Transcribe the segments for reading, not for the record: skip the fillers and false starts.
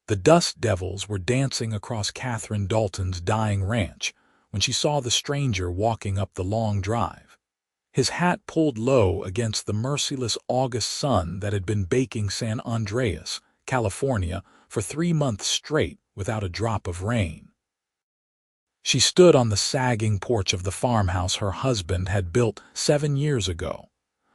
The dust devils were dancing across Katherine Dalton's dying ranch when she saw the stranger walking up the long drive. His hat pulled low against the merciless August sun that had been baking San Andreas, California, for 3 months straight without a drop of rain. She stood on the sagging porch of the farmhouse her husband had built 7 years ago,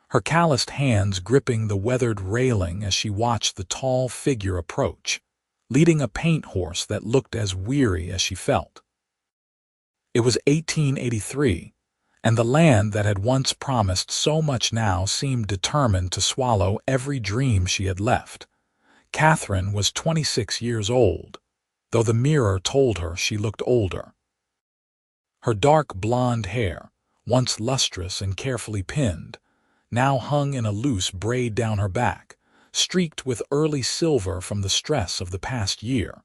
her calloused hands gripping the weathered railing as she watched the tall figure approach, leading a paint horse that looked as weary as she felt. It was 1883, and the land that had once promised so much now seemed determined to swallow every dream she had left. Katherine was 26 years old, though the mirror told her she looked older. Her dark blonde hair, once lustrous and carefully pinned, now hung in a loose braid down her back, streaked with early silver from the stress of the past year.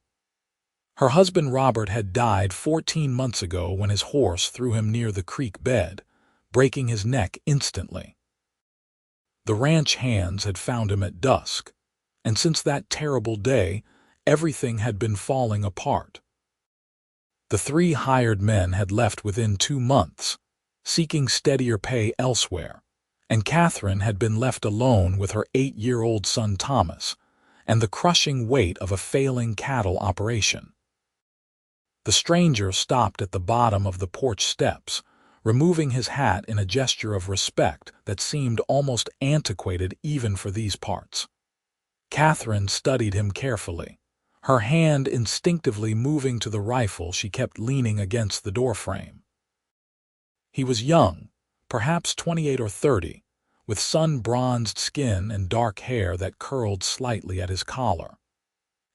Her husband Robert had died 14 months ago when his horse threw him near the creek bed, breaking his neck instantly. The ranch hands had found him at dusk, and since that terrible day, everything had been falling apart. The 3 hired men had left within 2 months, seeking steadier pay elsewhere, and Katherine had been left alone with her 8-year-old son Thomas and the crushing weight of a failing cattle operation. The stranger stopped at the bottom of the porch steps, removing his hat in a gesture of respect that seemed almost antiquated even for these parts. Katherine studied him carefully, her hand instinctively moving to the rifle she kept leaning against the doorframe. He was young, perhaps 28 or 30, with sun-bronzed skin and dark hair that curled slightly at his collar.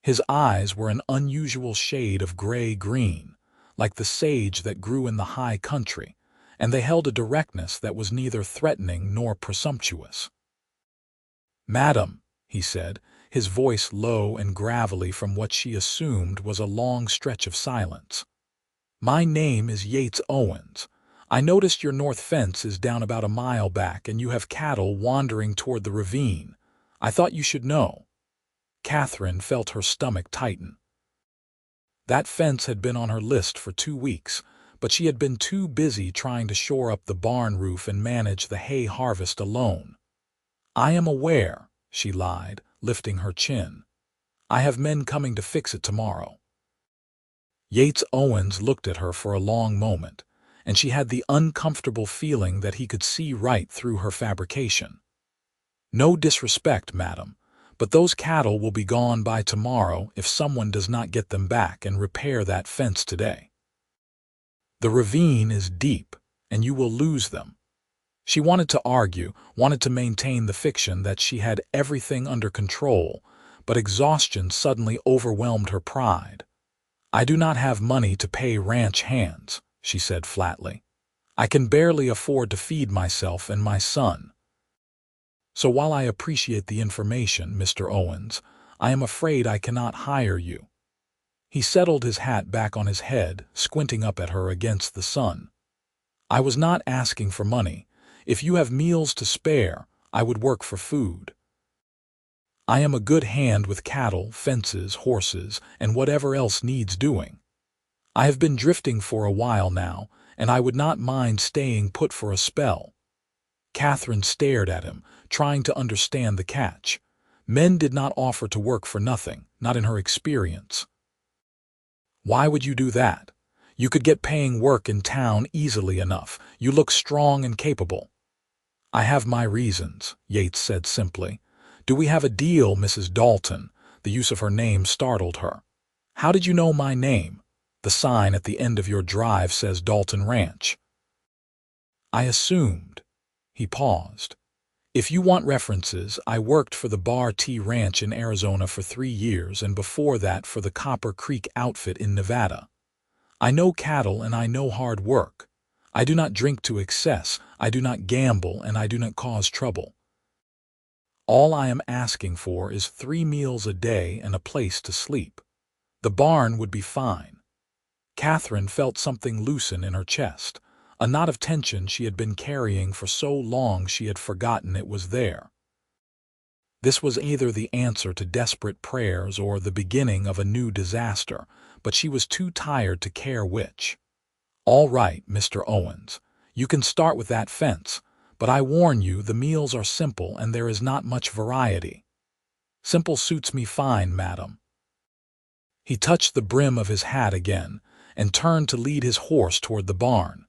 His eyes were an unusual shade of gray-green, like the sage that grew in the high country, and they held a directness that was neither threatening nor presumptuous. "Madam," he said, his voice low and gravelly from what she assumed was a long stretch of silence. "My name is Yates Owens. I noticed your north fence is down about a mile back and you have cattle wandering toward the ravine. I thought you should know." Katherine felt her stomach tighten. That fence had been on her list for 2 weeks, but she had been too busy trying to shore up the barn roof and manage the hay harvest alone. "I am aware," she lied, lifting her chin. "I have men coming to fix it tomorrow." Yates Owens looked at her for a long moment, and she had the uncomfortable feeling that he could see right through her fabrication. "No disrespect, madam, but those cattle will be gone by tomorrow if someone does not get them back and repair that fence today. The ravine is deep, and you will lose them." She wanted to argue, wanted to maintain the fiction that she had everything under control, but exhaustion suddenly overwhelmed her pride. "I do not have money to pay ranch hands," she said flatly. "I can barely afford to feed myself and my son. So while I appreciate the information, Mr. Owens, I am afraid I cannot hire you." He settled his hat back on his head, squinting up at her against the sun. "I was not asking for money. If you have meals to spare, I would work for food. I am a good hand with cattle, fences, horses, and whatever else needs doing. I have been drifting for a while now, and I would not mind staying put for a spell." Katherine stared at him, trying to understand the catch. Men did not offer to work for nothing, not in her experience. "Why would you do that? You could get paying work in town easily enough. You look strong and capable." "I have my reasons," Yates said simply. "Do we have a deal, Mrs. Dalton?" The use of her name startled her. "How did you know my name? The sign at the end of your drive says Dalton Ranch." "I assumed." He paused. "If you want references, I worked for the Bar T Ranch in Arizona for 3 years and before that for the Copper Creek outfit in Nevada. I know cattle and I know hard work. I do not drink to excess, I do not gamble, and I do not cause trouble. All I am asking for is 3 meals a day and a place to sleep. The barn would be fine." Katherine felt something loosen in her chest, a knot of tension she had been carrying for so long she had forgotten it was there. This was either the answer to desperate prayers or the beginning of a new disaster, but she was too tired to care which. "All right, Mr. Owens, you can start with that fence, but I warn you the meals are simple and there is not much variety." "Simple suits me fine, madam." He touched the brim of his hat again and turned to lead his horse toward the barn.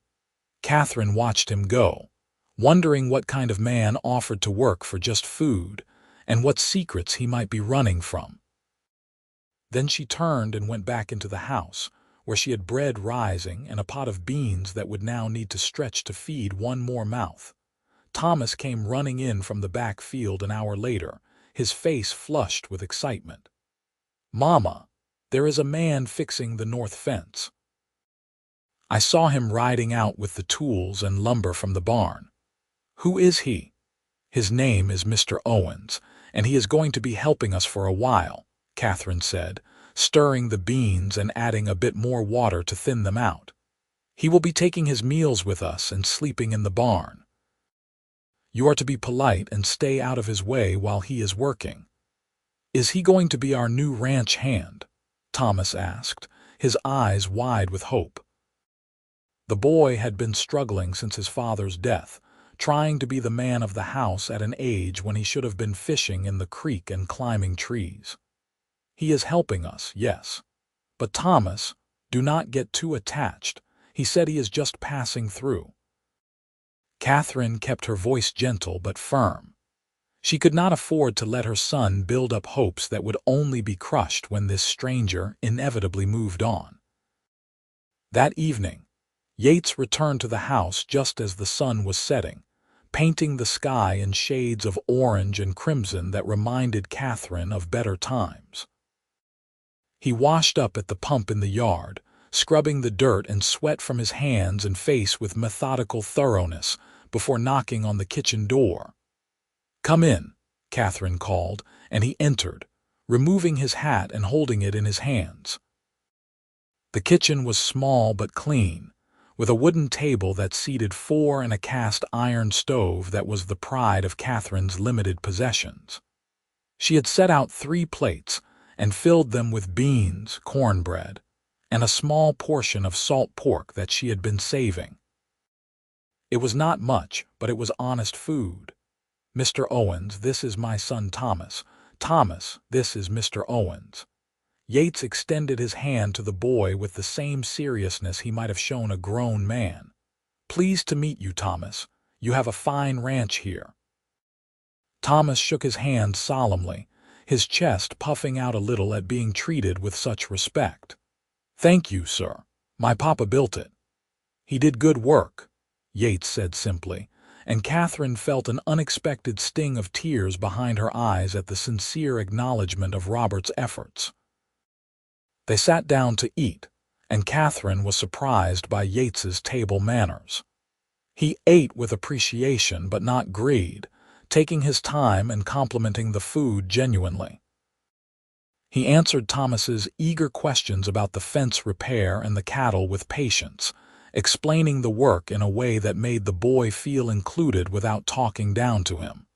Katherine watched him go, wondering what kind of man offered to work for just food and what secrets he might be running from. Then she turned and went back into the house, where she had bread rising and a pot of beans that would now need to stretch to feed one more mouth. Thomas came running in from the back field an hour later, his face flushed with excitement. "Mama, there is a man fixing the north fence. I saw him riding out with the tools and lumber from the barn." "Who is he?" "His name is Mr. Owens, and he is going to be helping us for a while," Katherine said, stirring the beans and adding a bit more water to thin them out. "He will be taking his meals with us and sleeping in the barn. You are to be polite and stay out of his way while he is working." "Is he going to be our new ranch hand?" Thomas asked, his eyes wide with hope. The boy had been struggling since his father's death, trying to be the man of the house at an age when he should have been fishing in the creek and climbing trees. "He is helping us, yes. But Thomas, do not get too attached. He said he is just passing through." Katherine kept her voice gentle but firm. She could not afford to let her son build up hopes that would only be crushed when this stranger inevitably moved on. That evening, Yates returned to the house just as the sun was setting, painting the sky in shades of orange and crimson that reminded Katherine of better times. He washed up at the pump in the yard, scrubbing the dirt and sweat from his hands and face with methodical thoroughness before knocking on the kitchen door. "Come in," Katherine called, and he entered, removing his hat and holding it in his hands. The kitchen was small but clean, with a wooden table that seated four and a cast iron stove that was the pride of Katherine's limited possessions. She had set out 3 plates and filled them with beans, cornbread, and a small portion of salt pork that she had been saving. It was not much, but it was honest food. "Mr. Owens, this is my son Thomas. Thomas, this is Mr. Owens." Yates extended his hand to the boy with the same seriousness he might have shown a grown man. "Pleased to meet you, Thomas. You have a fine ranch here." Thomas shook his hand solemnly, his chest puffing out a little at being treated with such respect. "Thank you, sir. My papa built it." "He did good work," Yates said simply, and Katherine felt an unexpected sting of tears behind her eyes at the sincere acknowledgment of Robert's efforts. They sat down to eat, and Katherine was surprised by Yates's table manners. He ate with appreciation but not greed, taking his time and complimenting the food genuinely. He answered Thomas's eager questions about the fence repair and the cattle with patience, explaining the work in a way that made the boy feel included without talking down to him.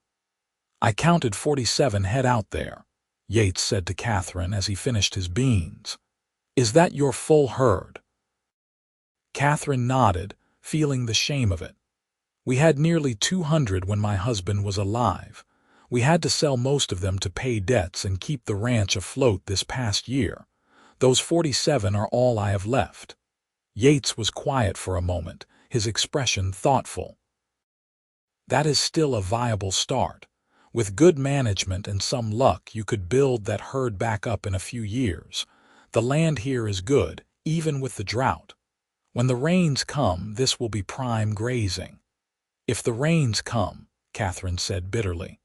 "I counted 47 head out there," Yates said to Katherine as he finished his beans. "Is that your full herd?" Katherine nodded, feeling the shame of it. "We had nearly 200 when my husband was alive. We had to sell most of them to pay debts and keep the ranch afloat this past year. Those 47 are all I have left." Yates was quiet for a moment, his expression thoughtful. "That is still a viable start. With good management and some luck, you could build that herd back up in a few years. The land here is good, even with the drought. When the rains come, this will be prime grazing." "If the rains come," Katherine said bitterly.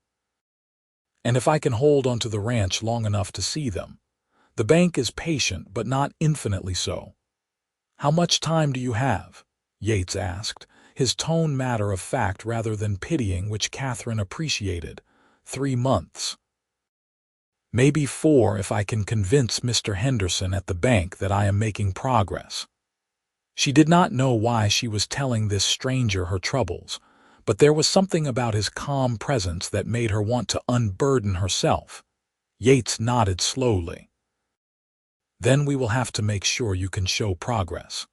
"And if I can hold onto the ranch long enough to see them. The bank is patient, but not infinitely so." "How much time do you have?" Yates asked, his tone matter of fact rather than pitying, which Katherine appreciated. 3 months. "Maybe 4 if I can convince Mr. Henderson at the bank that I am making progress." She did not know why she was telling this stranger her troubles, but there was something about his calm presence that made her want to unburden herself. Yates nodded slowly. Then we will have to make sure you can show progress.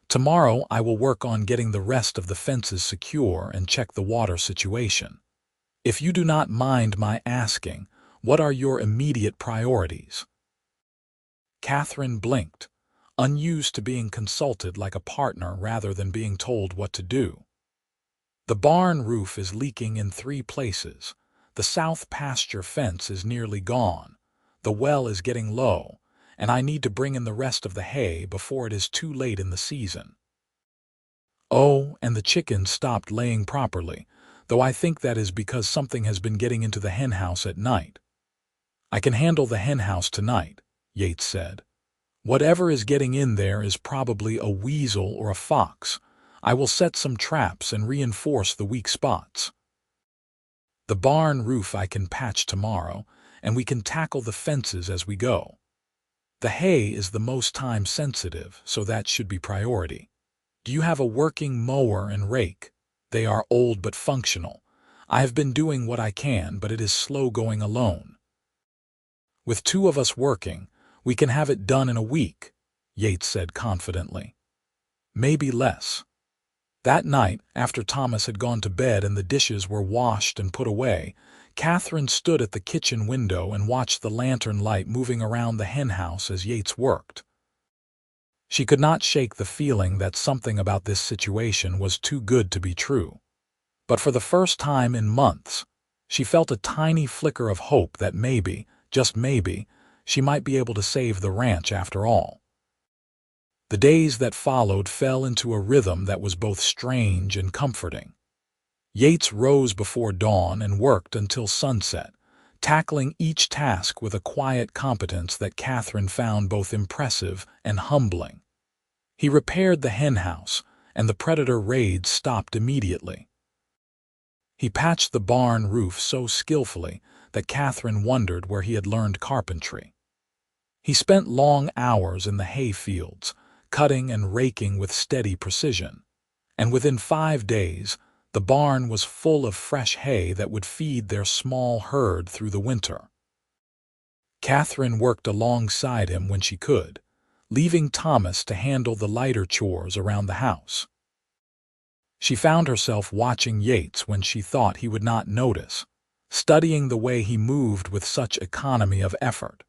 Tomorrow I will work on getting the rest of the fences secure and check the water situation. If you do not mind my asking, what are your immediate priorities? Katherine blinked, unused to being consulted like a partner rather than being told what to do. The barn roof is leaking in 3 places. The south pasture fence is nearly gone. The well is getting low, and I need to bring in the rest of the hay before it is too late in the season. Oh, and the chickens stopped laying properly, though I think that is because something has been getting into the henhouse at night. I can handle the henhouse tonight, Yates said. Whatever is getting in there is probably a weasel or a fox. I will set some traps and reinforce the weak spots. The barn roof I can patch tomorrow, and we can tackle the fences as we go. The hay is the most time-sensitive, so that should be priority. Do you have a working mower and rake? They are old but functional. I have been doing what I can, but it is slow going alone. With 2 of us working, we can have it done in a week, Yates said confidently. Maybe less. That night, after Thomas had gone to bed and the dishes were washed and put away, Katherine stood at the kitchen window and watched the lantern light moving around the henhouse as Yates worked. She could not shake the feeling that something about this situation was too good to be true. But for the first time in months, she felt a tiny flicker of hope that maybe, just maybe, she might be able to save the ranch after all. The days that followed fell into a rhythm that was both strange and comforting. Yates rose before dawn and worked until sunset, tackling each task with a quiet competence that Katherine found both impressive and humbling. He repaired the henhouse, and the predator raids stopped immediately. He patched the barn roof so skillfully that Katherine wondered where he had learned carpentry. He spent long hours in the hay fields, cutting and raking with steady precision, and within 5 days, the barn was full of fresh hay that would feed their small herd through the winter. Katherine worked alongside him when she could, leaving Thomas to handle the lighter chores around the house. She found herself watching Yates when she thought he would not notice, studying the way he moved with such economy of effort,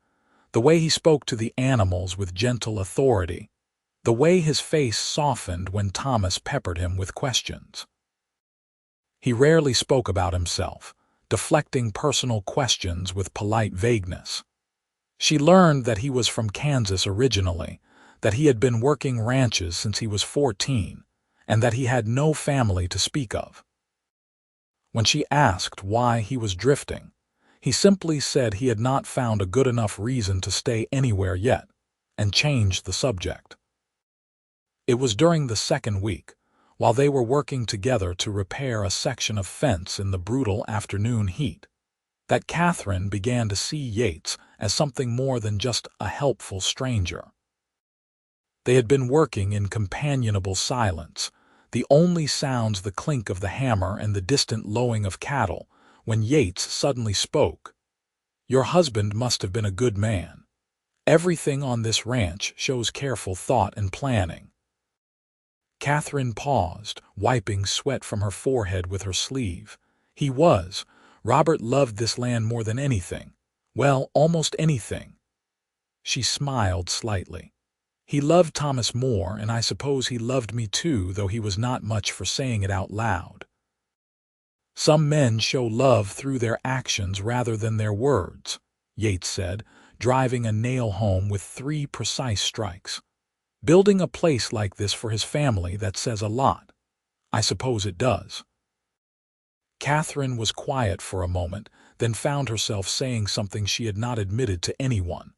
the way he spoke to the animals with gentle authority, the way his face softened when Thomas peppered him with questions. He rarely spoke about himself, deflecting personal questions with polite vagueness. She learned that he was from Kansas originally, that he had been working ranches since he was 14, and that he had no family to speak of. When she asked why he was drifting, he simply said he had not found a good enough reason to stay anywhere yet, and changed the subject. It was during the 2nd week, while they were working together to repair a section of fence in the brutal afternoon heat, that Katherine began to see Yates as something more than just a helpful stranger. They had been working in companionable silence, the only sounds the clink of the hammer and the distant lowing of cattle, when Yates suddenly spoke. "Your husband must have been a good man. Everything on this ranch shows careful thought and planning." Katherine paused, wiping sweat from her forehead with her sleeve. "He was. Robert loved this land more than anything. Well, almost anything." She smiled slightly. "He loved Thomas more, and I suppose he loved me too, though he was not much for saying it out loud. Some men show love through their actions rather than their words," Yates said, driving a nail home with 3 precise strikes. "Building a place like this for his family, that says a lot. I suppose it does." Katherine was quiet for a moment, then found herself saying something she had not admitted to anyone.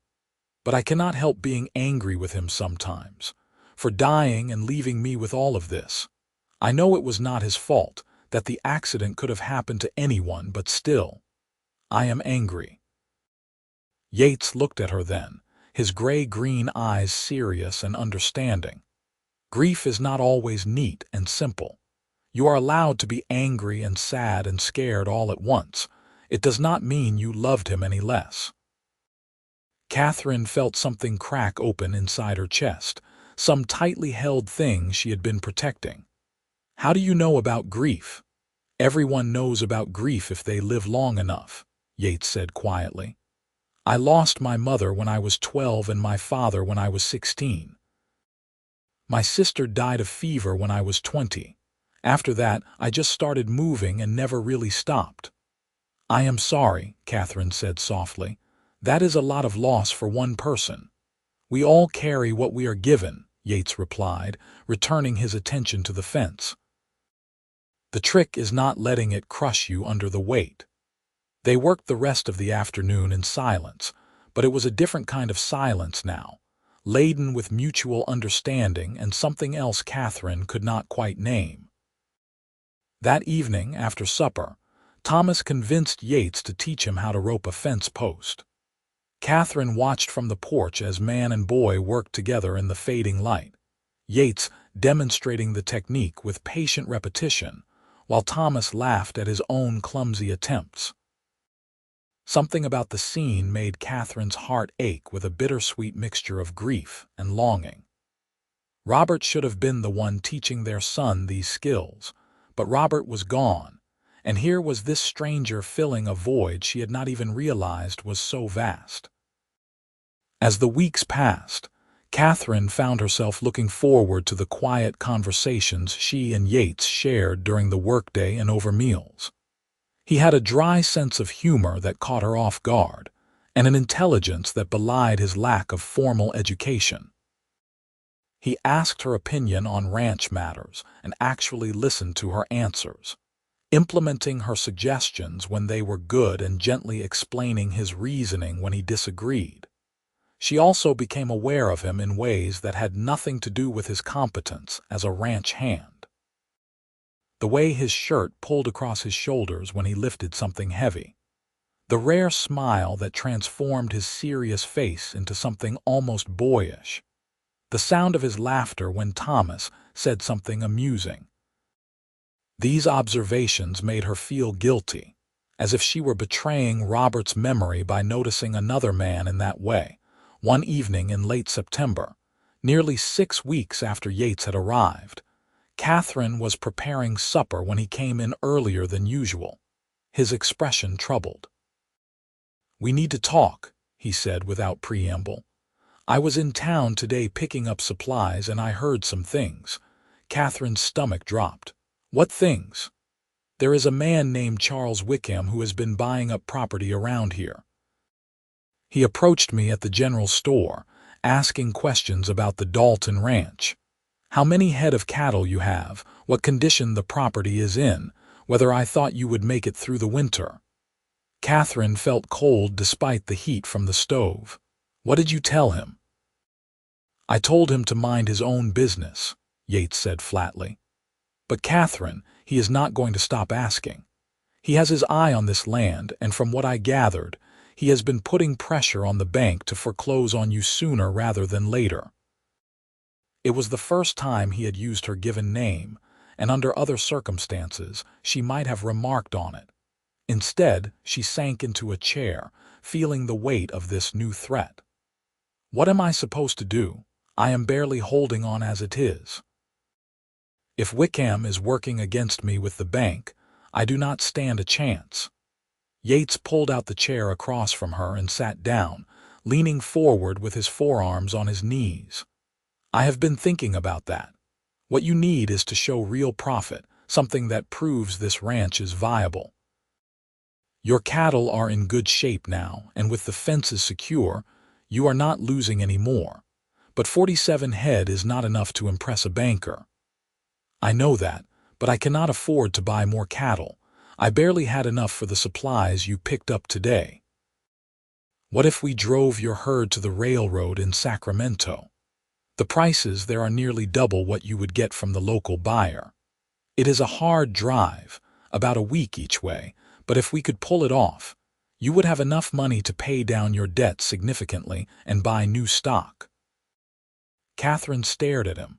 "But I cannot help being angry with him sometimes, for dying and leaving me with all of this. I know it was not his fault, that the accident could have happened to anyone, but still, I am angry." Yates looked at her then, his gray-green eyes serious and understanding. "Grief is not always neat and simple. You are allowed to be angry and sad and scared all at once. It does not mean you loved him any less. Katherine felt something crack open inside her chest, some tightly held thing she had been protecting. How do you know about grief? Everyone knows about grief if they live long enough, Yates said quietly. I lost my mother when I was 12 and my father when I was 16. My sister died of fever when I was 20. After that, I just started moving and never really stopped. I am sorry, Katherine said softly. That is a lot of loss for one person. We all carry what we are given, Yates replied, returning his attention to the fence. The trick is not letting it crush you under the weight. They worked the rest of the afternoon in silence, but it was a different kind of silence now, laden with mutual understanding and something else Katherine could not quite name. That evening, after supper, Thomas convinced Yates to teach him how to rope a fence post. Katherine watched from the porch as man and boy worked together in the fading light, Yates demonstrating the technique with patient repetition, while Thomas laughed at his own clumsy attempts. Something about the scene made Katherine's heart ache with a bittersweet mixture of grief and longing. Robert should have been the one teaching their son these skills, but Robert was gone, and here was this stranger filling a void she had not even realized was so vast. As the weeks passed, Katherine found herself looking forward to the quiet conversations she and Yates shared during the workday and over meals. He had a dry sense of humor that caught her off guard, and an intelligence that belied his lack of formal education. He asked her opinion on ranch matters and actually listened to her answers, implementing her suggestions when they were good and gently explaining his reasoning when he disagreed. She also became aware of him in ways that had nothing to do with his competence as a ranch hand. The way his shirt pulled across his shoulders when he lifted something heavy. The rare smile that transformed his serious face into something almost boyish. The sound of his laughter when Thomas said something amusing. These observations made her feel guilty, as if she were betraying Robert's memory by noticing another man in that way. One evening in late September, nearly 6 weeks after Yates had arrived, Katherine was preparing supper when he came in earlier than usual, his expression troubled. "We need to talk," he said without preamble. "I was in town today picking up supplies and I heard some things." Katherine's stomach dropped. "What things?" "There is a man named Charles Wickham who has been buying up property around here. He approached me at the general store, asking questions about the Dalton ranch. How many head of cattle you have, what condition the property is in, whether I thought you would make it through the winter." Katherine felt cold despite the heat from the stove. "What did you tell him?" "I told him to mind his own business," Yates said flatly. "But Katherine, he is not going to stop asking. He has his eye on this land, and from what I gathered, he has been putting pressure on the bank to foreclose on you sooner rather than later." It was the first time he had used her given name, and under other circumstances she might have remarked on it. Instead, she sank into a chair, feeling the weight of this new threat. "What am I supposed to do? I am barely holding on as it is. If Wickham is working against me with the bank, I do not stand a chance." Yates pulled out the chair across from her and sat down, leaning forward with his forearms on his knees. "I have been thinking about that. What you need is to show real profit, something that proves this ranch is viable. Your cattle are in good shape now, and with the fences secure, you are not losing any more. But 47 head is not enough to impress a banker. I know that, but I cannot afford to buy more cattle. I barely had enough for the supplies you picked up today. What if we drove your herd to the railroad in Sacramento? The prices there are nearly double what you would get from the local buyer. It is a hard drive, about a week each way, but if we could pull it off, you would have enough money to pay down your debt significantly and buy new stock." Katherine stared at him.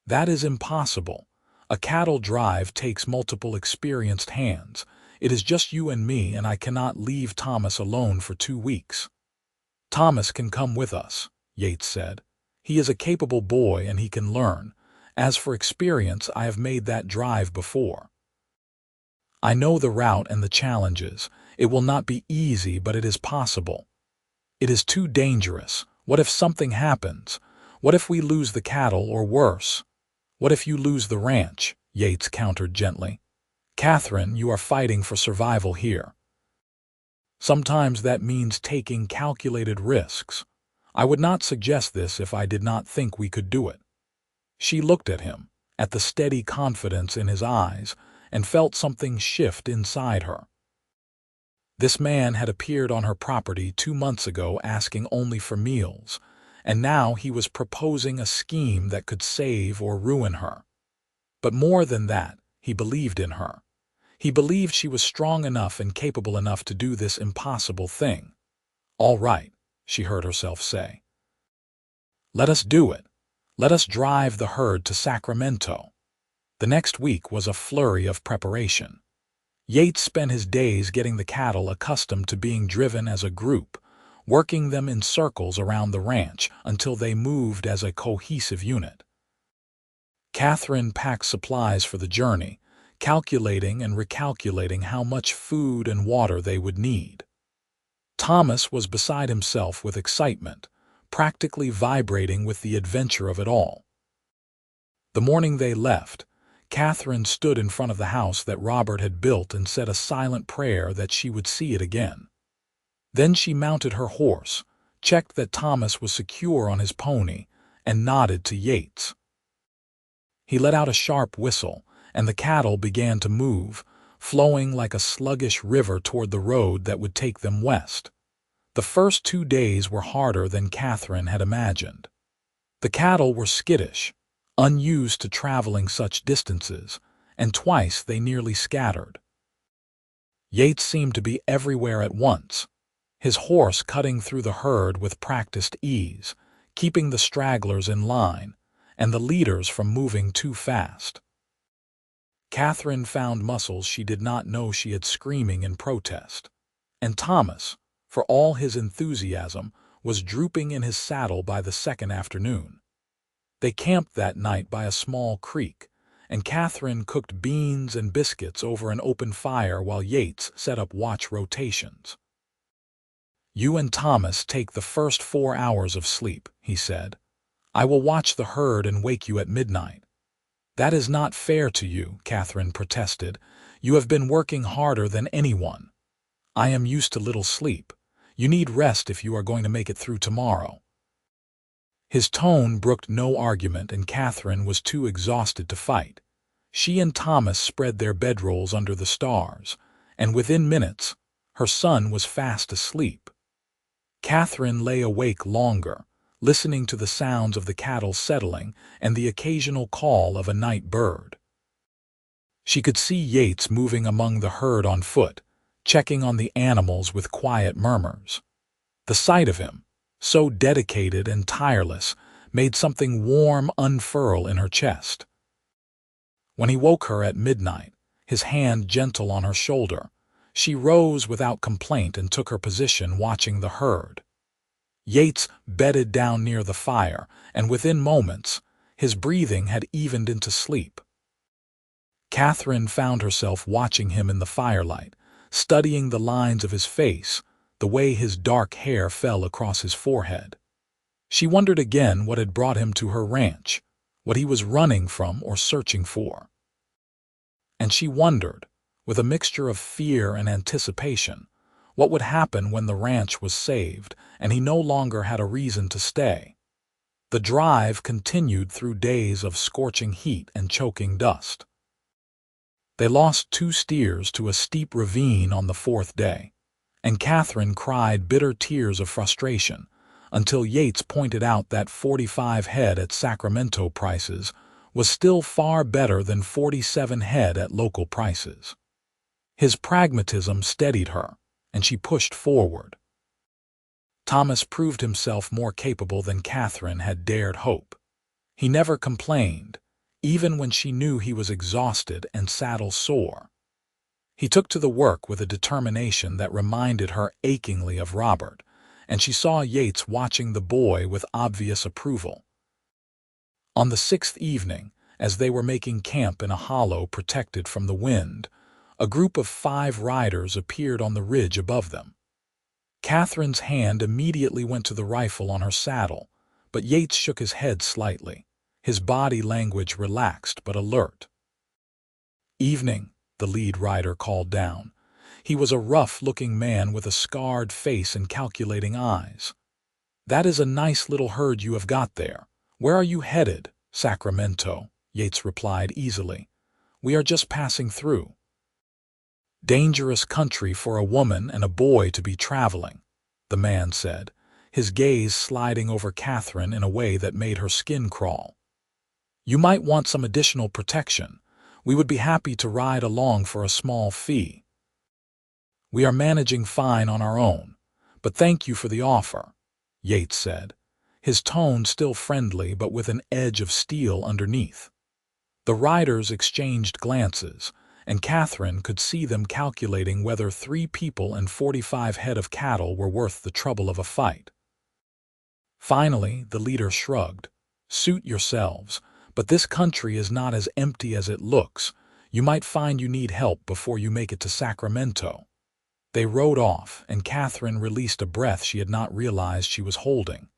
"That is impossible. A cattle drive takes multiple experienced hands. It is just you and me, and I cannot leave Thomas alone for 2 weeks." "Thomas can come with us," Yates said. "He is a capable boy and he can learn. As for experience, I have made that drive before. I know the route and the challenges. It will not be easy, but it is possible." "It is too dangerous. What if something happens? What if we lose the cattle, or worse? What if you lose the ranch?" Yates countered gently. "Katherine, you are fighting for survival here. Sometimes that means taking calculated risks. I would not suggest this if I did not think we could do it." She looked at him, at the steady confidence in his eyes, and felt something shift inside her. This man had appeared on her property 2 months ago asking only for meals, and now he was proposing a scheme that could save or ruin her. But more than that, he believed in her. He believed she was strong enough and capable enough to do this impossible thing. "All right," she heard herself say. "Let us do it. Let us drive the herd to Sacramento." The next week was a flurry of preparation. Yates spent his days getting the cattle accustomed to being driven as a group, working them in circles around the ranch until they moved as a cohesive unit. Katherine packed supplies for the journey, calculating and recalculating how much food and water they would need. Thomas was beside himself with excitement, practically vibrating with the adventure of it all. The morning they left, Katherine stood in front of the house that Robert had built and said a silent prayer that she would see it again. Then she mounted her horse, checked that Thomas was secure on his pony, and nodded to Yates. He let out a sharp whistle, and the cattle began to move, flowing like a sluggish river toward the road that would take them west. The first 2 days were harder than Katherine had imagined. The cattle were skittish, unused to traveling such distances, and twice they nearly scattered. Yates seemed to be everywhere at once, his horse cutting through the herd with practiced ease, keeping the stragglers in line, and the leaders from moving too fast. Katherine found muscles she did not know she had screaming in protest, and Thomas, for all his enthusiasm, was drooping in his saddle by the second afternoon. They camped that night by a small creek, and Katherine cooked beans and biscuits over an open fire while Yates set up watch rotations. "You and Thomas take the first 4 hours of sleep," he said. "I will watch the herd and wake you at midnight." "That is not fair to you," Katherine protested. "You have been working harder than anyone. I am used to little sleep. You need rest if you are going to make it through tomorrow." His tone brooked no argument, and Katherine was too exhausted to fight. She and Thomas spread their bedrolls under the stars, and within minutes, her son was fast asleep. Katherine lay awake longer, listening to the sounds of the cattle settling and the occasional call of a night bird. She could see Yates moving among the herd on foot, checking on the animals with quiet murmurs. The sight of him, so dedicated and tireless, made something warm unfurl in her chest. When he woke her at midnight, his hand gentle on her shoulder, she rose without complaint and took her position watching the herd. Yates bedded down near the fire, and within moments, his breathing had evened into sleep. Katherine found herself watching him in the firelight, studying the lines of his face, the way his dark hair fell across his forehead. She wondered again what had brought him to her ranch, what he was running from or searching for. And she wondered, with a mixture of fear and anticipation, what would happen when the ranch was saved and he no longer had a reason to stay. The drive continued through days of scorching heat and choking dust. They lost 2 steers to a steep ravine on the 4th day, and Katherine cried bitter tears of frustration until Yates pointed out that 45 head at Sacramento prices was still far better than 47 head at local prices. His pragmatism steadied her, and she pushed forward. Thomas proved himself more capable than Katherine had dared hope. He never complained. even when she knew he was exhausted and saddle sore. He took to the work with a determination that reminded her achingly of Robert, and she saw Yates watching the boy with obvious approval. On the sixth evening, as they were making camp in a hollow protected from the wind, a group of 5 riders appeared on the ridge above them. Catherine's hand immediately went to the rifle on her saddle, but Yates shook his head slightly, his body language relaxed but alert. "Evening," the lead rider called down. He was a rough-looking man with a scarred face and calculating eyes. "That is a nice little herd you have got there. Where are you headed?" "Sacramento," Yates replied easily. "We are just passing through." "Dangerous country for a woman and a boy to be traveling," the man said, his gaze sliding over Katherine in a way that made her skin crawl. "You might want some additional protection. We would be happy to ride along for a small fee." "We are managing fine on our own, but thank you for the offer," Yates said, his tone still friendly but with an edge of steel underneath. The riders exchanged glances, and Katherine could see them calculating whether 3 people and 45 head of cattle were worth the trouble of a fight. Finally, the leader shrugged. "Suit yourselves, but this country is not as empty as it looks. You might find you need help before you make it to Sacramento." They rode off, and Katherine released a breath she had not realized she was holding.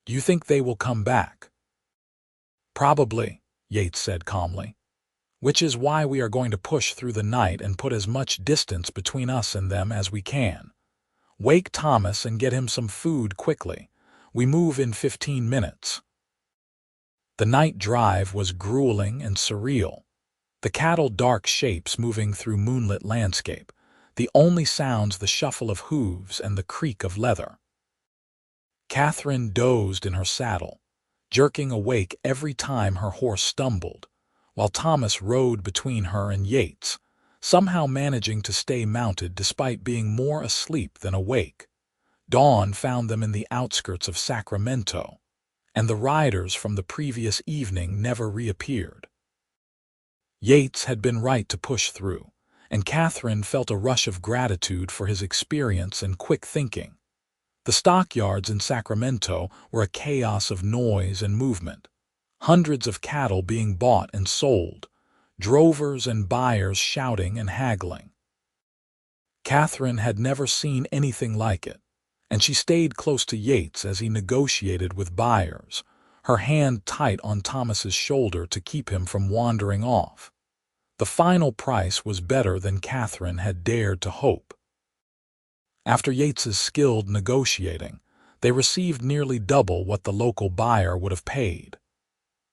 "Do you think they will come back?" "Probably," Yates said calmly. "Which is why we are going to push through the night and put as much distance between us and them as we can. Wake Thomas and get him some food quickly. We move in 15 minutes." The night drive was grueling and surreal. The cattle dark shapes moving through moonlit landscape, the only sounds the shuffle of hooves and the creak of leather. Katherine dozed in her saddle, jerking awake every time her horse stumbled, while Thomas rode between her and Yates, somehow managing to stay mounted despite being more asleep than awake. Dawn found them in the outskirts of Sacramento, and the riders from the previous evening never reappeared. Yates had been right to push through, and Katherine felt a rush of gratitude for his experience and quick thinking. The stockyards in Sacramento were a chaos of noise and movement, hundreds of cattle being bought and sold, drovers and buyers shouting and haggling. Katherine had never seen anything like it, and she stayed close to Yates as he negotiated with buyers, her hand tight on Thomas's shoulder to keep him from wandering off. The final price was better than Katherine had dared to hope. After Yates's skilled negotiating, they received nearly double what the local buyer would have paid.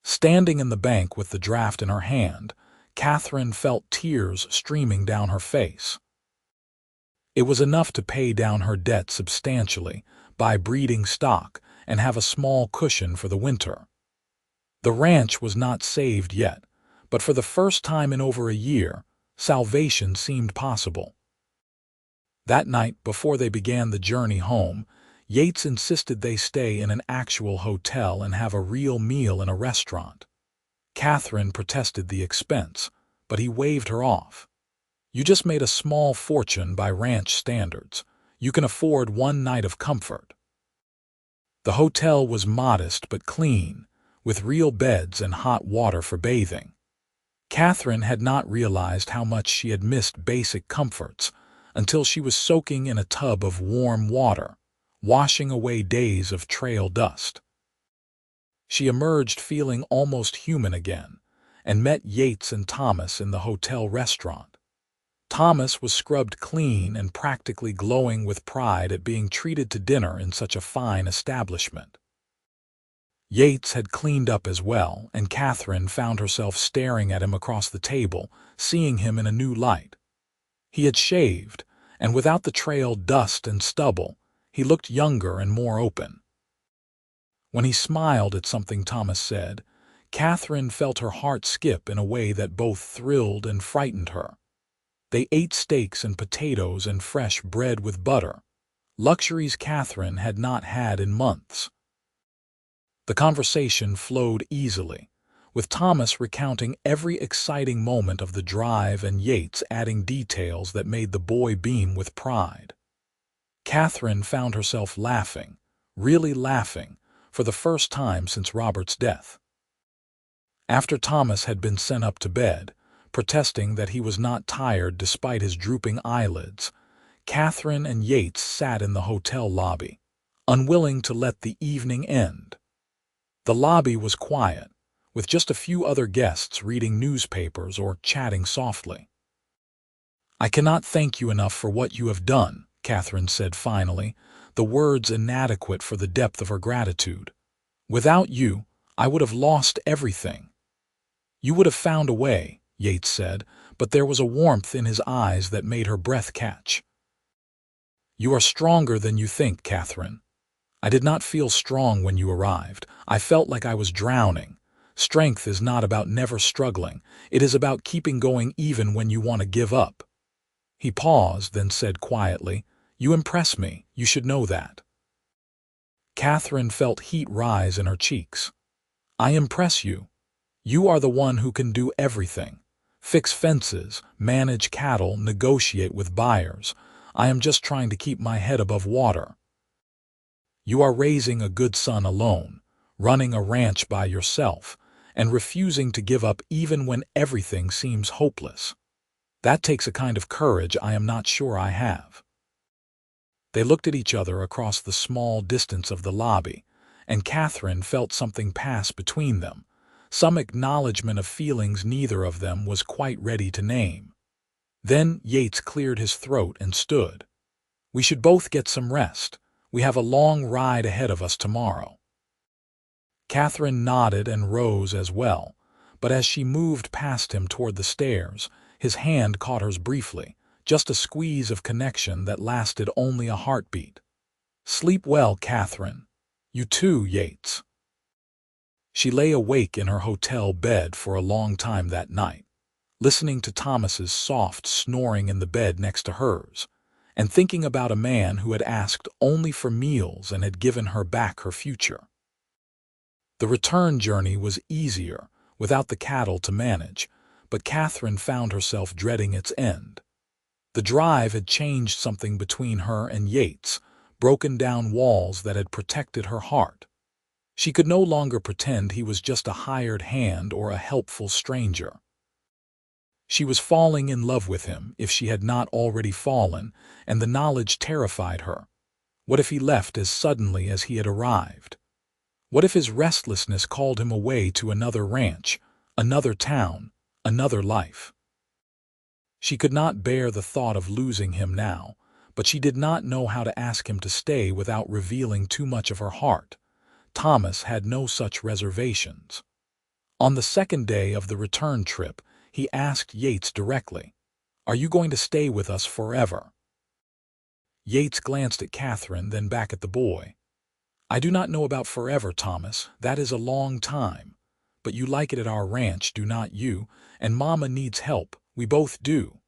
Standing in the bank with the draft in her hand, Katherine felt tears streaming down her face. It was enough to pay down her debt substantially, buy breeding stock, and have a small cushion for the winter. The ranch was not saved yet, but for the first time in over a year, salvation seemed possible. That night, before they began the journey home, Yates insisted they stay in an actual hotel and have a real meal in a restaurant. Katherine protested the expense, but he waved her off. "You just made a small fortune by ranch standards. You can afford one night of comfort." The hotel was modest but clean, with real beds and hot water for bathing. Katherine had not realized how much she had missed basic comforts until she was soaking in a tub of warm water, washing away days of trail dust. She emerged feeling almost human again, and met Yates and Thomas in the hotel restaurant. Thomas was scrubbed clean and practically glowing with pride at being treated to dinner in such a fine establishment. Yates had cleaned up as well, and Katherine found herself staring at him across the table, seeing him in a new light. He had shaved, and without the trail dust and stubble, he looked younger and more open. When he smiled at something Thomas said, Katherine felt her heart skip in a way that both thrilled and frightened her. They ate steaks and potatoes and fresh bread with butter, luxuries Katherine had not had in months. The conversation flowed easily, with Thomas recounting every exciting moment of the drive and Yates adding details that made the boy beam with pride. Katherine found herself laughing, really laughing, for the first time since Robert's death. After Thomas had been sent up to bed, protesting that he was not tired despite his drooping eyelids, Katherine and Yates sat in the hotel lobby, unwilling to let the evening end. The lobby was quiet, with just a few other guests reading newspapers or chatting softly. "I cannot thank you enough for what you have done," Katherine said finally, the words inadequate for the depth of her gratitude. "Without you, I would have lost everything." "You would have found a way," Yates said, but there was a warmth in his eyes that made her breath catch. "You are stronger than you think, Katherine. I did not feel strong when you arrived. I felt like I was drowning. Strength is not about never struggling. It is about keeping going even when you want to give up." He paused, then said quietly, "You impress me. You should know that." Katherine felt heat rise in her cheeks. "I impress you. You are the one who can do everything. Fix fences, manage cattle, negotiate with buyers. I am just trying to keep my head above water. You are raising a good son alone, running a ranch by yourself, and refusing to give up even when everything seems hopeless. That takes a kind of courage I am not sure I have." They looked at each other across the small distance of the lobby, and Katherine felt something pass between them, some acknowledgement of feelings neither of them was quite ready to name. Then Yates cleared his throat and stood. "We should both get some rest. We have a long ride ahead of us tomorrow." Katherine nodded and rose as well, but as she moved past him toward the stairs, his hand caught hers briefly, just a squeeze of connection that lasted only a heartbeat. "Sleep well, Katherine. You too, Yates." She lay awake in her hotel bed for a long time that night, listening to Thomas's soft snoring in the bed next to hers, and thinking about a man who had asked only for meals and had given her back her future. The return journey was easier, without the cattle to manage, but Katherine found herself dreading its end. The drive had changed something between her and Yates, broken down walls that had protected her heart. She could no longer pretend he was just a hired hand or a helpful stranger. She was falling in love with him, if she had not already fallen, and the knowledge terrified her. What if he left as suddenly as he had arrived? What if his restlessness called him away to another ranch, another town, another life? She could not bear the thought of losing him now, but she did not know how to ask him to stay without revealing too much of her heart. Thomas had no such reservations. On the second day of the return trip, he asked Yates directly, "Are you going to stay with us forever?" Yates glanced at Katherine, then back at the boy. "I do not know about forever, Thomas. That is a long time. But you like it at our ranch, do not you? And Mama needs help. We both do."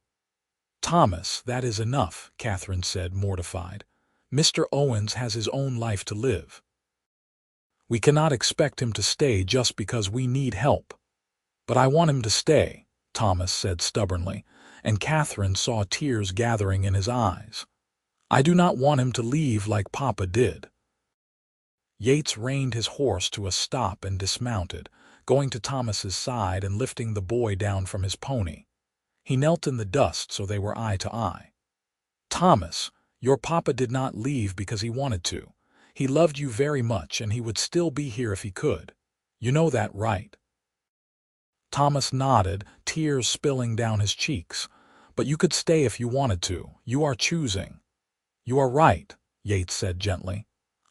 "Thomas, that is enough," Katherine said, mortified. "Mr. Owens has his own life to live. We cannot expect him to stay just because we need help." "But I want him to stay," Thomas said stubbornly, and Katherine saw tears gathering in his eyes. "I do not want him to leave like Papa did." Yates reined his horse to a stop and dismounted, going to Thomas's side and lifting the boy down from his pony. He knelt in the dust so they were eye to eye. "Thomas, your Papa did not leave because he wanted to. He loved you very much and he would still be here if he could. You know that, right?" Thomas nodded, tears spilling down his cheeks. "But you could stay if you wanted to. You are choosing." "You are right," Yates said gently.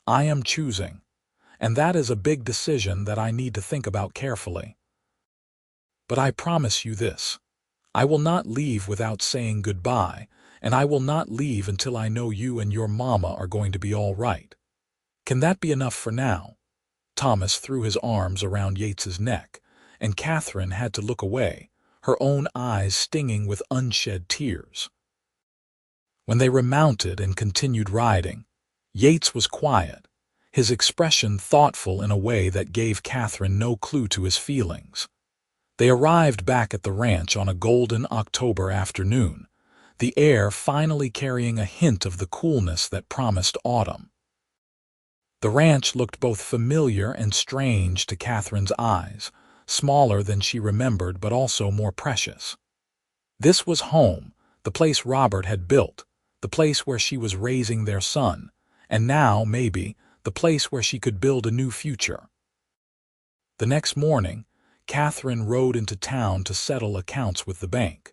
"I am choosing. And that is a big decision that I need to think about carefully. But I promise you this. I will not leave without saying goodbye, and I will not leave until I know you and your Mama are going to be all right. Can that be enough for now?" Thomas threw his arms around Yates's neck, and Katherine had to look away, her own eyes stinging with unshed tears. When they remounted and continued riding, Yates was quiet, his expression thoughtful in a way that gave Katherine no clue to his feelings. They arrived back at the ranch on a golden October afternoon, the air finally carrying a hint of the coolness that promised autumn. The ranch looked both familiar and strange to Katherine's eyes, smaller than she remembered but also more precious. This was home, the place Robert had built, the place where she was raising their son, and now, maybe, the place where she could build a new future. The next morning, Katherine rode into town to settle accounts with the bank.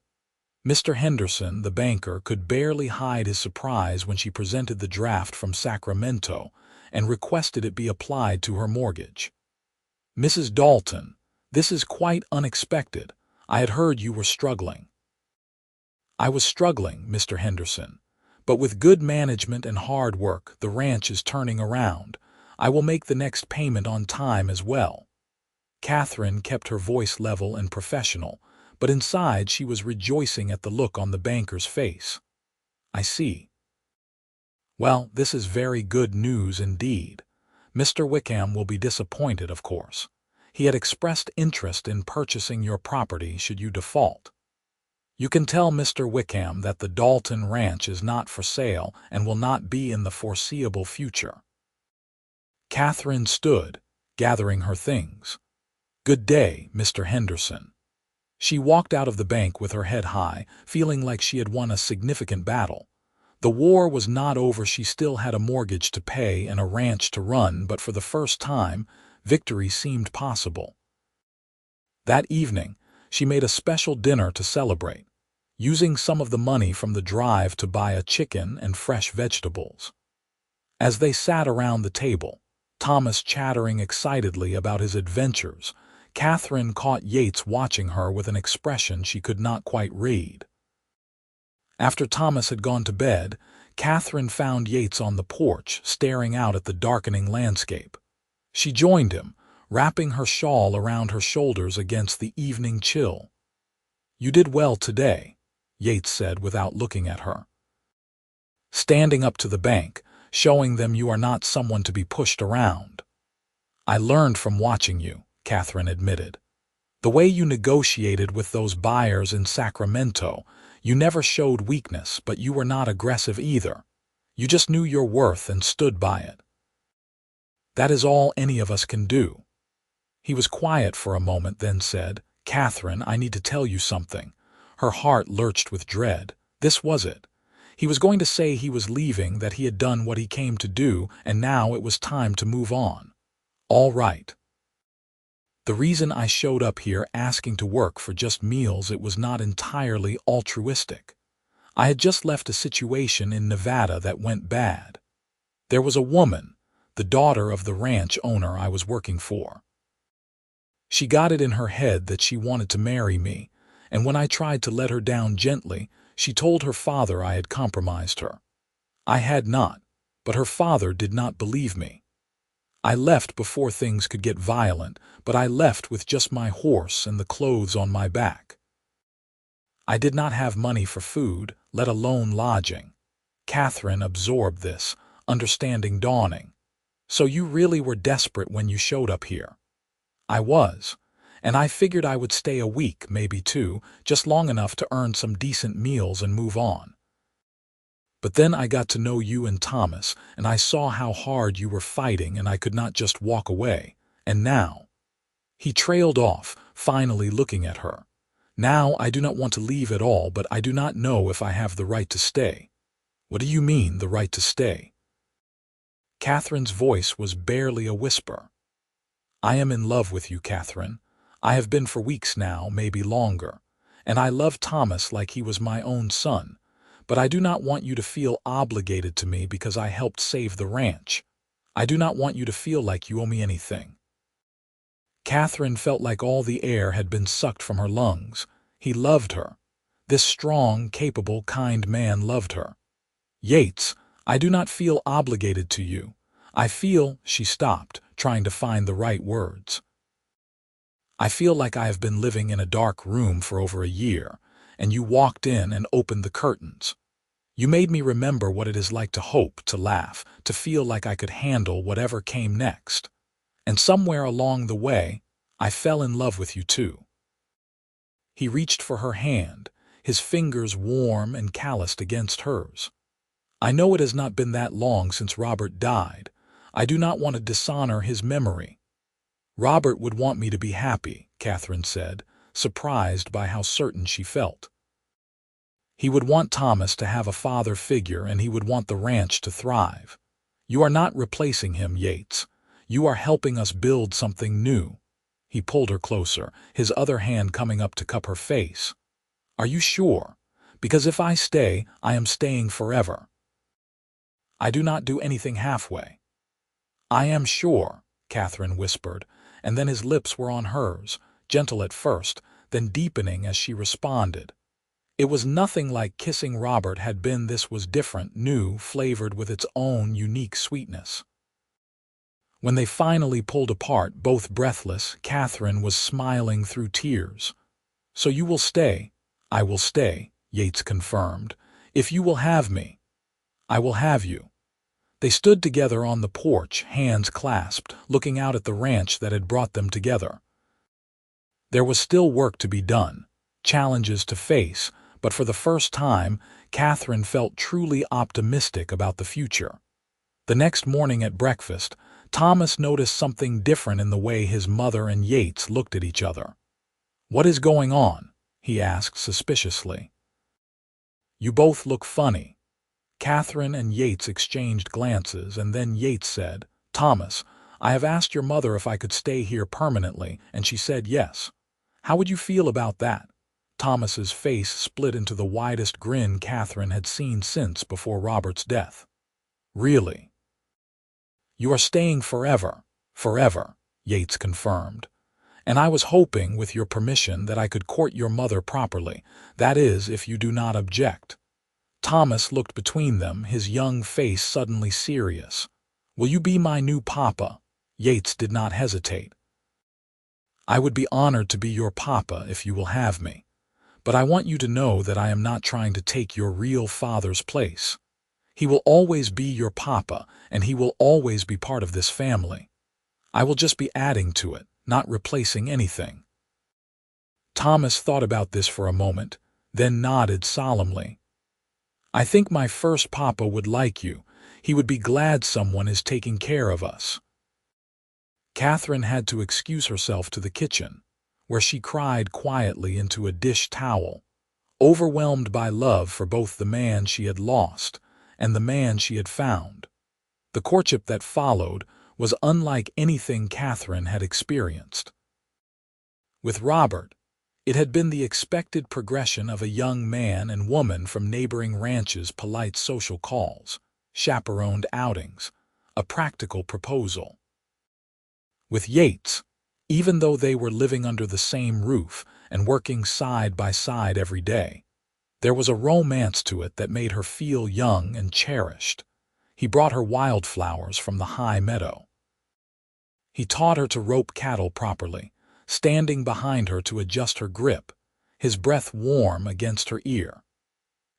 Mr. Henderson, the banker, could barely hide his surprise when she presented the draft from Sacramento and requested it be applied to her mortgage. "Mrs. Dalton, this is quite unexpected. I had heard you were struggling." "I was struggling, Mr. Henderson, but with good management and hard work, the ranch is turning around. I will make the next payment on time as well." Katherine kept her voice level and professional, but inside she was rejoicing at the look on the banker's face. "I see. Well, this is very good news indeed. Mr. Wickham will be disappointed, of course. He had expressed interest in purchasing your property should you default. You can tell Mr. Wickham that the Dalton Ranch is not for sale and will not be in the foreseeable future." Katherine stood, gathering her things. "Good day, Mr. Henderson." She walked out of the bank with her head high, feeling like she had won a significant battle. The war was not over. She still had a mortgage to pay and a ranch to run, but for the first time, victory seemed possible. That evening, she made a special dinner to celebrate, using some of the money from the drive to buy a chicken and fresh vegetables. As they sat around the table, Thomas chattering excitedly about his adventures, Katherine caught Yates watching her with an expression she could not quite read. After Thomas had gone to bed, Katherine found Yates on the porch, staring out at the darkening landscape. She joined him, wrapping her shawl around her shoulders against the evening chill. "You did well today," Yates said without looking at her. "Standing up to the bank, showing them you are not someone to be pushed around." "I learned from watching you," Katherine admitted. "The way you negotiated with those buyers in Sacramento, you never showed weakness, but you were not aggressive either. You just knew your worth and stood by it. That is all any of us can do." He was quiet for a moment, then said, "Katherine, I need to tell you something." Her heart lurched with dread. This was it. He was going to say he was leaving, that he had done what he came to do, and now it was time to move on. "All right. The reason I showed up here asking to work for just meals, it was not entirely altruistic. I had just left a situation in Nevada that went bad. There was a woman, the daughter of the ranch owner I was working for. She got it in her head that she wanted to marry me, and when I tried to let her down gently, she told her father I had compromised her. I had not, but her father did not believe me. I left before things could get violent, but I left with just my horse and the clothes on my back. I did not have money for food, let alone lodging." Katherine absorbed this, understanding dawning. "So you really were desperate when you showed up here." "I was, and I figured I would stay a week, maybe two, just long enough to earn some decent meals and move on. But then I got to know you and Thomas, and I saw how hard you were fighting, and I could not just walk away. And now—" He trailed off, finally looking at her. "Now I do not want to leave at all, but I do not know if I have the right to stay." "What do you mean, the right to stay?" Katherine's voice was barely a whisper. "I am in love with you, Katherine. I have been for weeks now, maybe longer. And I love Thomas like he was my own son. But I do not want you to feel obligated to me because I helped save the ranch. I do not want you to feel like you owe me anything." Katherine felt like all the air had been sucked from her lungs. He loved her. This strong, capable, kind man loved her. "Yates, I do not feel obligated to you. I feel—" She stopped, trying to find the right words. "I feel like I have been living in a dark room for over a year, and you walked in and opened the curtains. You made me remember what it is like to hope, to laugh, to feel like I could handle whatever came next. And somewhere along the way, I fell in love with you too." He reached for her hand, his fingers warm and calloused against hers. "I know it has not been that long since Robert died. I do not want to dishonor his memory." "Robert would want me to be happy," Katherine said, surprised by how certain she felt. "He would want Thomas to have a father figure, and he would want the ranch to thrive. You are not replacing him, Yates. You are helping us build something new." He pulled her closer, his other hand coming up to cup her face. "Are you sure? Because if I stay, I am staying forever. I do not do anything halfway." "I am sure," Katherine whispered, and then his lips were on hers, gentle at first, then deepening as she responded. It was nothing like kissing Robert had been. This was different, new, flavored with its own unique sweetness. When they finally pulled apart, both breathless, Katherine was smiling through tears. "So you will stay?" "I will stay," Yates confirmed. "If you will have me, I will have you." They stood together on the porch, hands clasped, looking out at the ranch that had brought them together. There was still work to be done, challenges to face, but for the first time, Katherine felt truly optimistic about the future. The next morning at breakfast, Thomas noticed something different in the way his mother and Yates looked at each other. "What is going on?" he asked suspiciously. "You both look funny." Katherine and Yates exchanged glances, and then Yates said, "Thomas, I have asked your mother if I could stay here permanently, and she said yes. How would you feel about that?" Thomas's face split into the widest grin Katherine had seen since before Robert's death. "Really?" "You are staying forever, forever," Yates confirmed. "And I was hoping, with your permission, that I could court your mother properly, that is, if you do not object." Thomas looked between them, his young face suddenly serious. "Will you be my new papa?" Yates did not hesitate. "I would be honored to be your papa if you will have me. But I want you to know that I am not trying to take your real father's place. He will always be your papa, and he will always be part of this family. I will just be adding to it, not replacing anything." Thomas thought about this for a moment, then nodded solemnly. "I think my first papa would like you. He would be glad someone is taking care of us." Katherine had to excuse herself to the kitchen, where she cried quietly into a dish towel, overwhelmed by love for both the man she had lost and the man she had found. The courtship that followed was unlike anything Katherine had experienced. With Robert, it had been the expected progression of a young man and woman from neighboring ranches, polite social calls, chaperoned outings, a practical proposal. With Yates, even though they were living under the same roof and working side by side every day, there was a romance to it that made her feel young and cherished. He brought her wildflowers from the high meadow. He taught her to rope cattle properly, standing behind her to adjust her grip, his breath warm against her ear.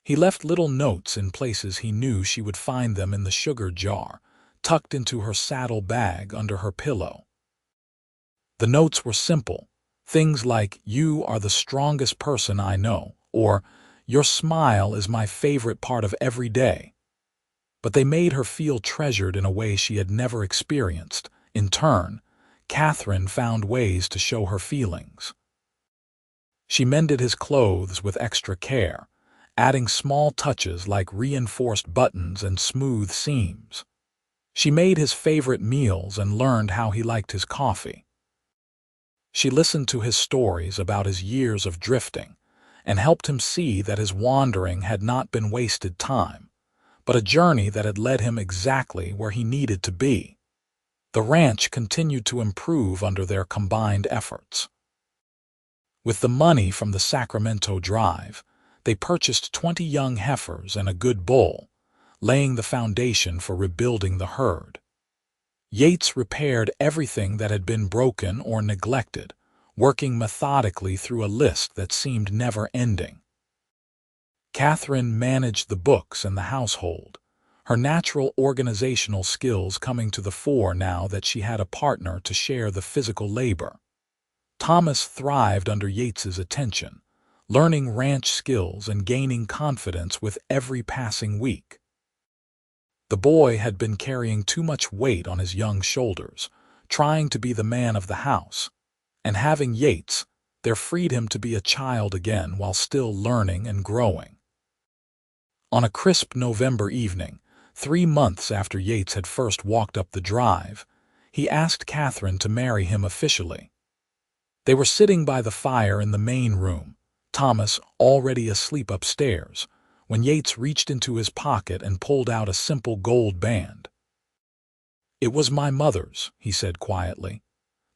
He left little notes in places he knew she would find them, in the sugar jar, tucked into her saddle bag under her pillow. The notes were simple, things like, "You are the strongest person I know," or "Your smile is my favorite part of every day." But they made her feel treasured in a way she had never experienced. In turn, Katherine found ways to show her feelings. She mended his clothes with extra care, adding small touches like reinforced buttons and smooth seams. She made his favorite meals and learned how he liked his coffee. She listened to his stories about his years of drifting and helped him see that his wandering had not been wasted time, but a journey that had led him exactly where he needed to be. The ranch continued to improve under their combined efforts. With the money from the Sacramento drive, they purchased 20 young heifers and a good bull, laying the foundation for rebuilding the herd. Yates repaired everything that had been broken or neglected, working methodically through a list that seemed never-ending. Katherine managed the books and the household, her natural organizational skills coming to the fore now that she had a partner to share the physical labor. Thomas thrived under Yates's attention, learning ranch skills and gaining confidence with every passing week. The boy had been carrying too much weight on his young shoulders, trying to be the man of the house, and having Yates, there freed him to be a child again while still learning and growing. On a crisp November evening, 3 months after Yates had first walked up the drive, he asked Katherine to marry him officially. They were sitting by the fire in the main room, Thomas already asleep upstairs, when Yates reached into his pocket and pulled out a simple gold band. "It was my mother's," he said quietly.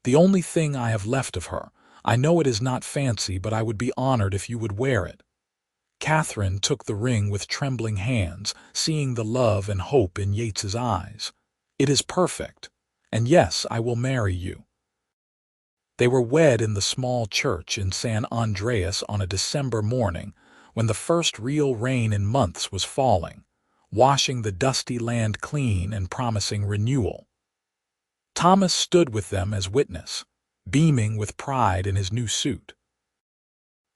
"The only thing I have left of her. I know it is not fancy, but I would be honored if you would wear it." Katherine took the ring with trembling hands, seeing the love and hope in Yates's eyes. "It is perfect, and yes, I will marry you." They were wed in the small church in San Andreas on a December morning, when the first real rain in months was falling, washing the dusty land clean and promising renewal. Thomas stood with them as witness, beaming with pride in his new suit.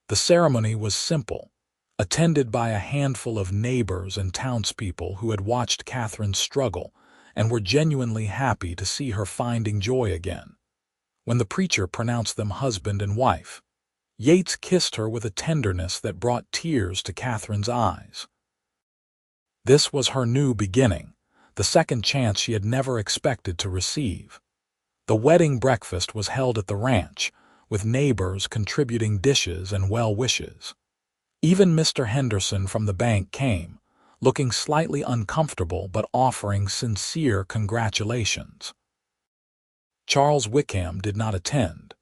The ceremony was simple, attended by a handful of neighbors and townspeople who had watched Katherine's struggle and were genuinely happy to see her finding joy again. When the preacher pronounced them husband and wife, Yates kissed her with a tenderness that brought tears to Katherine's eyes. This was her new beginning, the second chance she had never expected to receive. The wedding breakfast was held at the ranch, with neighbors contributing dishes and well wishes. Even Mr. Henderson from the bank came, looking slightly uncomfortable but offering sincere congratulations. Charles Wickham did not attend,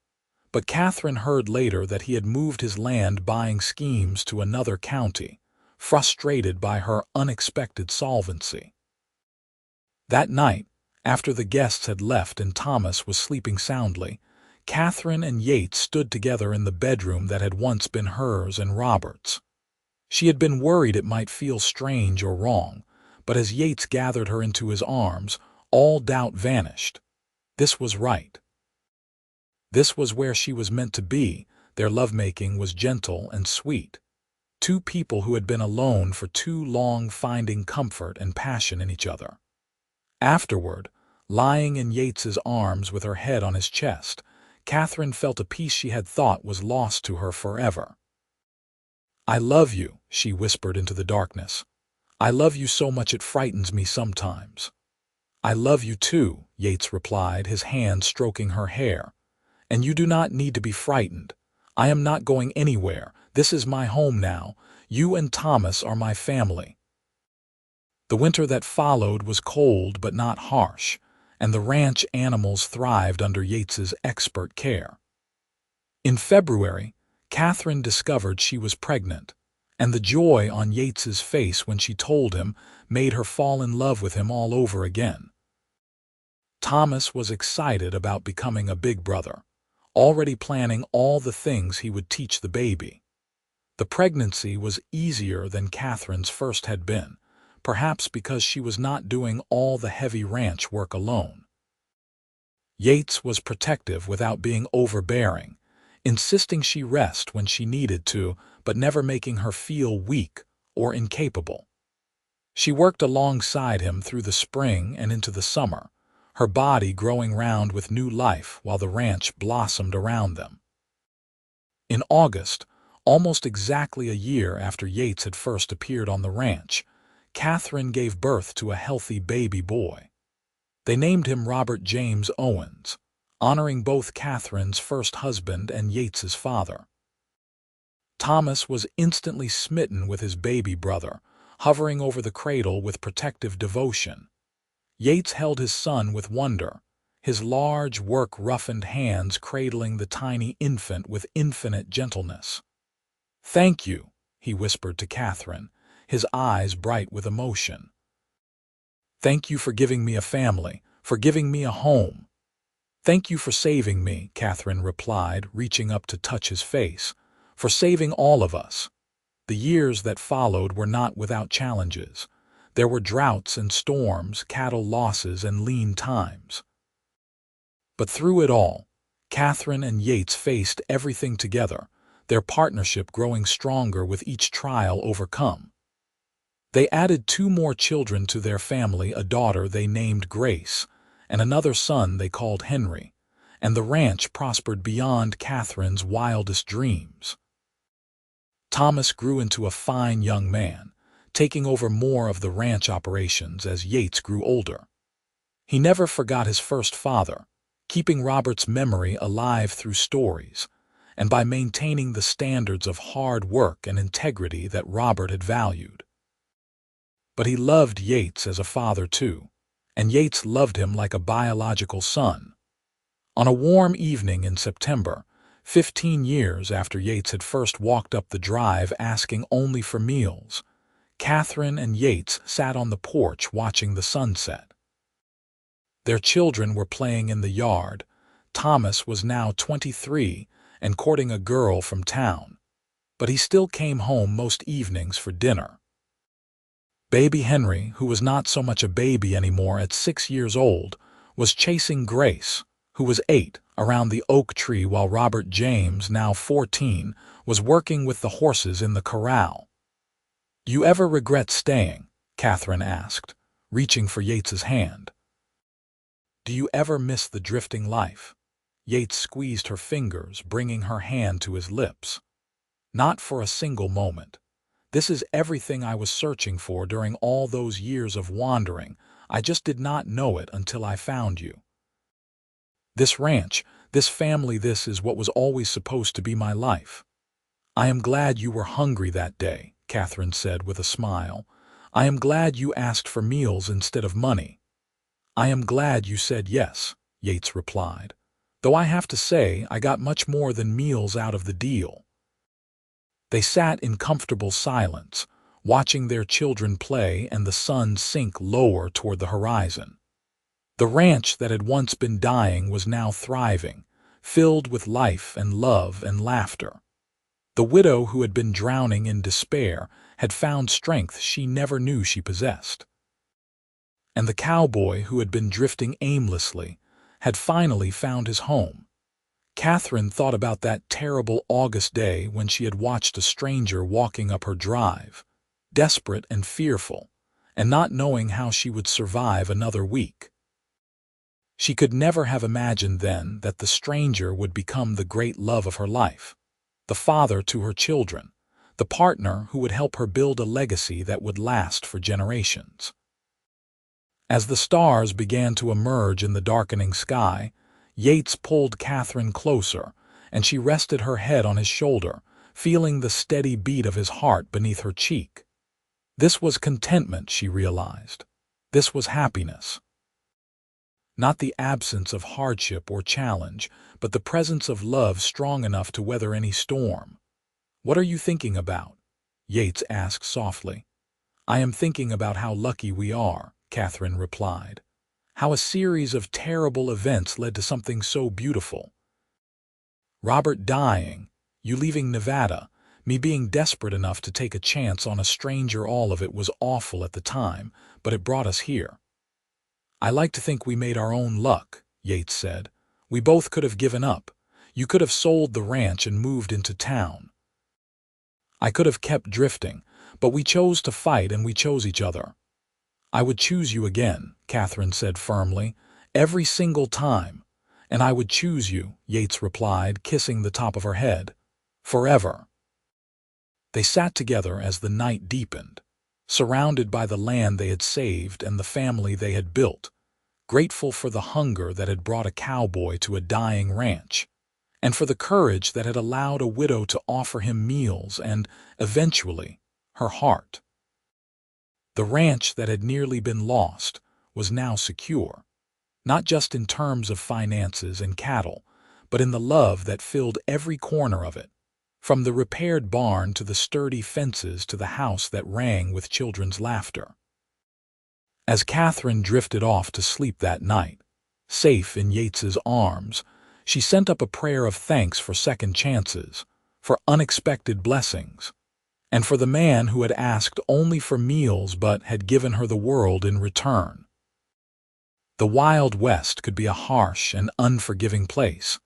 but Katherine heard later that he had moved his land-buying schemes to another county, frustrated by her unexpected solvency. That night, after the guests had left and Thomas was sleeping soundly, Katherine and Yates stood together in the bedroom that had once been hers and Robert's. She had been worried it might feel strange or wrong, but as Yates gathered her into his arms, all doubt vanished. This was right. This was where she was meant to be. Their lovemaking was gentle and sweet. Two people who had been alone for too long finding comfort and passion in each other. Afterward, lying in Yates's arms with her head on his chest, Katherine felt a peace she had thought was lost to her forever. "I love you," she whispered into the darkness. "I love you so much it frightens me sometimes." "I love you too," Yates replied, his hand stroking her hair. "And you do not need to be frightened. I am not going anywhere. This is my home now. You and Thomas are my family." The winter that followed was cold but not harsh, and the ranch animals thrived under Yates's expert care. In February, Katherine discovered she was pregnant, and the joy on Yates's face when she told him made her fall in love with him all over again. Thomas was excited about becoming a big brother, already planning all the things he would teach the baby. The pregnancy was easier than Katherine's first had been, perhaps because she was not doing all the heavy ranch work alone. Yates was protective without being overbearing, insisting she rest when she needed to, but never making her feel weak or incapable. She worked alongside him through the spring and into the summer, her body growing round with new life while the ranch blossomed around them. In August, almost exactly a year after Yates had first appeared on the ranch, Katherine gave birth to a healthy baby boy. They named him Robert James Owens, honoring both Katherine's first husband and Yates's father. Thomas was instantly smitten with his baby brother, hovering over the cradle with protective devotion. Yates held his son with wonder, his large, work-roughened hands cradling the tiny infant with infinite gentleness. "Thank you," he whispered to Katherine, his eyes bright with emotion. "Thank you for giving me a family, for giving me a home." "Thank you for saving me," Katherine replied, reaching up to touch his face, "for saving all of us." The years that followed were not without challenges. There were droughts and storms, cattle losses and lean times. But through it all, Katherine and Yates faced everything together, their partnership growing stronger with each trial overcome. They added 2 more children to their family, a daughter they named Grace, and another son they called Henry, and the ranch prospered beyond Katherine's wildest dreams. Thomas grew into a fine young man, taking over more of the ranch operations as Yates grew older. He never forgot his first father, keeping Robert's memory alive through stories, and by maintaining the standards of hard work and integrity that Robert had valued. But he loved Yates as a father too, and Yates loved him like a biological son. On a warm evening in September, 15 years after Yates had first walked up the drive asking only for meals, Katherine and Yates sat on the porch watching the sunset. Their children were playing in the yard. Thomas was now 23 and courting a girl from town, but he still came home most evenings for dinner. Baby Henry, who was not so much a baby anymore at 6 years old, was chasing Grace, who was 8, around the oak tree while Robert James, now 14, was working with the horses in the corral. "You ever regret staying?" Katherine asked, reaching for Yates's hand. "Do you ever miss the drifting life?" Yates squeezed her fingers, bringing her hand to his lips. "Not for a single moment. This is everything I was searching for during all those years of wandering. I just did not know it until I found you. This ranch, this family, this is what was always supposed to be my life." "I am glad you were hungry that day," Katherine said with a smile. "I am glad you asked for meals instead of money." "I am glad you said yes," Yates replied, "though I have to say I got much more than meals out of the deal." They sat in comfortable silence, watching their children play and the sun sink lower toward the horizon. The ranch that had once been dying was now thriving, filled with life and love and laughter. The widow who had been drowning in despair had found strength she never knew she possessed. And the cowboy who had been drifting aimlessly had finally found his home. Katherine thought about that terrible August day when she had watched a stranger walking up her drive, desperate and fearful, and not knowing how she would survive another week. She could never have imagined then that the stranger would become the great love of her life, the father to her children, the partner who would help her build a legacy that would last for generations. As the stars began to emerge in the darkening sky, Yates pulled Katherine closer, and she rested her head on his shoulder, feeling the steady beat of his heart beneath her cheek. This was contentment, she realized. This was happiness. Not the absence of hardship or challenge, but the presence of love strong enough to weather any storm. "What are you thinking about?" Yates asked softly. "I am thinking about how lucky we are," Katherine replied. "How a series of terrible events led to something so beautiful. Robert dying, you leaving Nevada, me being desperate enough to take a chance on a stranger. All of it was awful at the time, but it brought us here." "I like to think we made our own luck," Yates said. "We both could have given up. You could have sold the ranch and moved into town. I could have kept drifting, but we chose to fight and we chose each other." "I would choose you again," Katherine said firmly, "every single time. And I would choose you," Yates replied, kissing the top of her head. "Forever." They sat together as the night deepened, surrounded by the land they had saved and the family they had built, grateful for the hunger that had brought a cowboy to a dying ranch, and for the courage that had allowed a widow to offer him meals and, eventually, her heart. The ranch that had nearly been lost was now secure, not just in terms of finances and cattle, but in the love that filled every corner of it, from the repaired barn to the sturdy fences to the house that rang with children's laughter. As Katherine drifted off to sleep that night, safe in Yates's arms, she sent up a prayer of thanks for second chances, for unexpected blessings, and for the man who had asked only for meals but had given her the world in return. The Wild West could be a harsh and unforgiving place,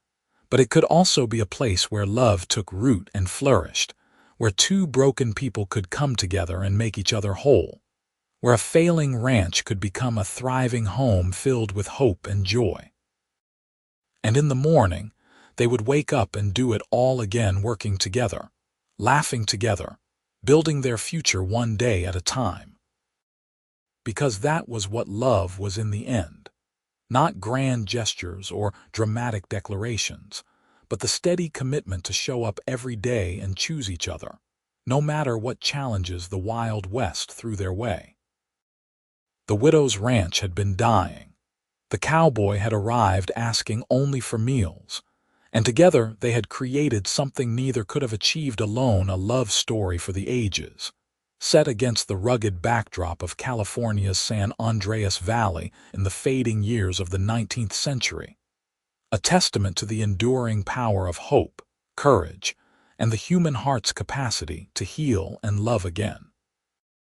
but it could also be a place where love took root and flourished, where two broken people could come together and make each other whole, where a failing ranch could become a thriving home filled with hope and joy. And in the morning, they would wake up and do it all again, working together, laughing together, building their future one day at a time. Because that was what love was in the end. Not grand gestures or dramatic declarations, but the steady commitment to show up every day and choose each other, no matter what challenges the Wild West threw their way. The widow's ranch had been dying. The cowboy had arrived asking only for meals, and together they had created something neither could have achieved alone, a love story for the ages, set against the rugged backdrop of California's San Andreas Valley in the fading years of the 19th century. A testament to the enduring power of hope, courage, and the human heart's capacity to heal and love again.